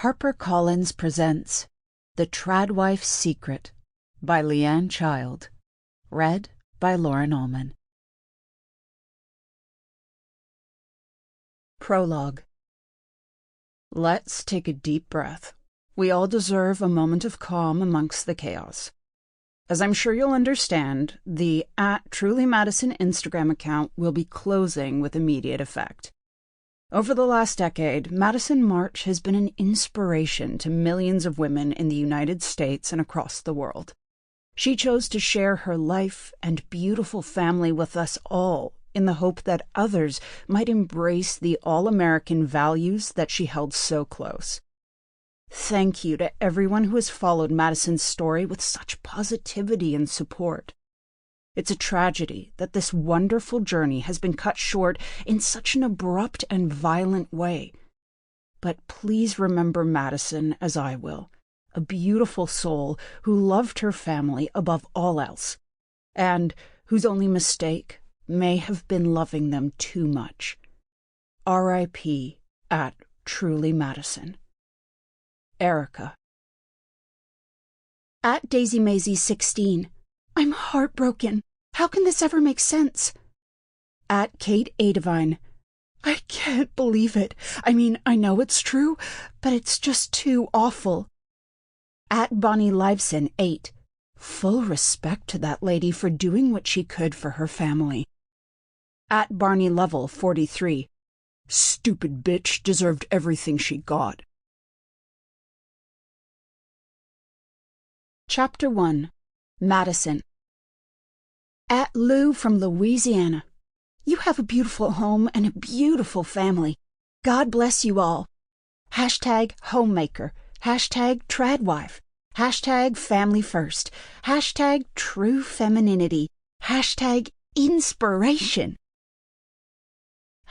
HarperCollins presents The Tradwife's Secret by Liane Child. Read by Lauryn Allman. Prologue. Let's take a deep breath. We all deserve a moment of calm amongst the chaos. As I'm sure you'll understand, the @TrulyMadison Instagram account will be closing with immediate effect. Over the last decade, Madison March has been an inspiration to millions of women in the United States and across the world. She chose to share her life and beautiful family with us all in the hope that others might embrace the all-American values that she held so close. Thank you to everyone who has followed Madison's story with such positivity and support. It's a tragedy that this wonderful journey has been cut short in such an abrupt and violent way. But please remember Madison as I will, a beautiful soul who loved her family above all else, and whose only mistake may have been loving them too much. R.I.P. @TrulyMadison. Erica. @DaisyMaisie16. I'm heartbroken. How can this ever make sense? @Kate Adivine. I can't believe it. I mean, I know it's true, but it's just too awful. @Bonnie Liveson 8. Full respect to that lady for doing what she could for her family. @Barney Lovell 43. Stupid bitch deserved everything she got. Chapter 1. Madison. @Lou from Louisiana. You have a beautiful home and a beautiful family. God bless you all. #homemaker. #Tradwife. #family first. #true femininity. #inspiration.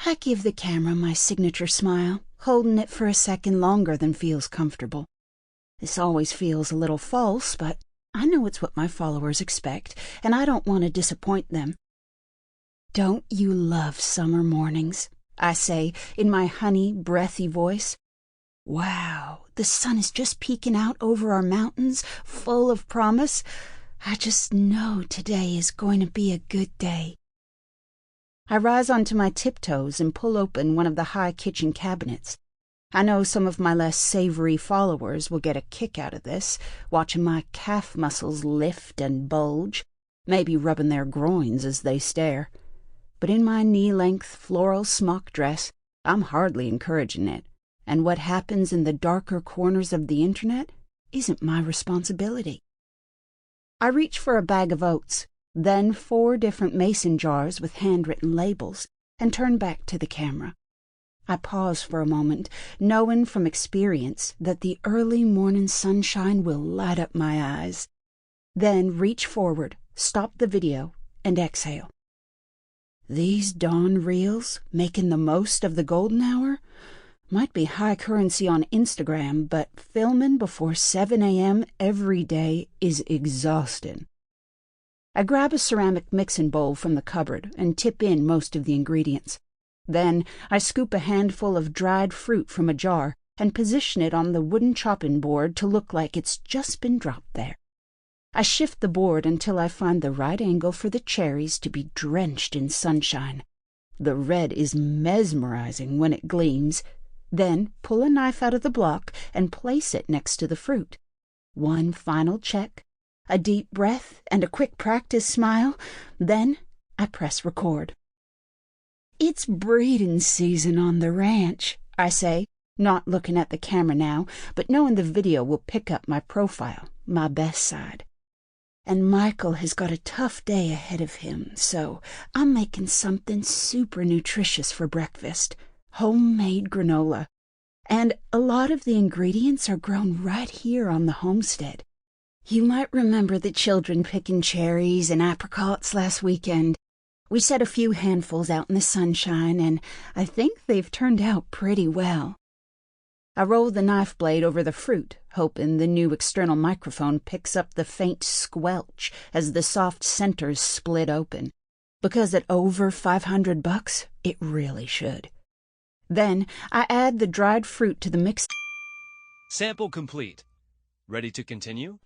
I give the camera my signature smile, holding it for a second longer than feels comfortable. This always feels a little false, but I know it's what my followers expect, and I don't want to disappoint them. Don't you love summer mornings? I say, in my honey, breathy voice. Wow, the sun is just peeking out over our mountains, full of promise. I just know today is going to be a good day. I rise onto my tiptoes and pull open one of the high kitchen cabinets. I know some of my less savory followers will get a kick out of this, watching my calf muscles lift and bulge, maybe rubbing their groins as they stare. But in my knee-length floral smock dress, I'm hardly encouraging it, and what happens in the darker corners of the internet isn't my responsibility. I reach for a bag of oats, then 4 different mason jars with handwritten labels, and turn back to the camera. I pause for a moment, knowing from experience that the early morning sunshine will light up my eyes. Then reach forward, stop the video, and exhale. These dawn reels, making the most of the golden hour, might be high currency on Instagram, but filming before 7 a.m. every day is exhausting. I grab a ceramic mixing bowl from the cupboard and tip in most of the ingredients. Then I scoop a handful of dried fruit from a jar and position it on the wooden chopping board to look like it's just been dropped there. I shift the board until I find the right angle for the cherries to be drenched in sunshine. The red is mesmerizing when it gleams. Then pull a knife out of the block and place it next to the fruit. One final check, a deep breath, and a quick practice smile. Then I press record. It's breeding season on the ranch, I say, not looking at the camera now, but knowing the video will pick up my profile, my best side. And Michael has got a tough day ahead of him, so I'm making something super nutritious for breakfast, homemade granola. And a lot of the ingredients are grown right here on the homestead. You might remember the children picking cherries and apricots last weekend. We set a few handfuls out in the sunshine, and I think they've turned out pretty well. I roll the knife blade over the fruit, hoping the new external microphone picks up the faint squelch as the soft centers split open, because at over $500, it really should. Then I add the dried fruit to the mix. Sample complete. Ready to continue?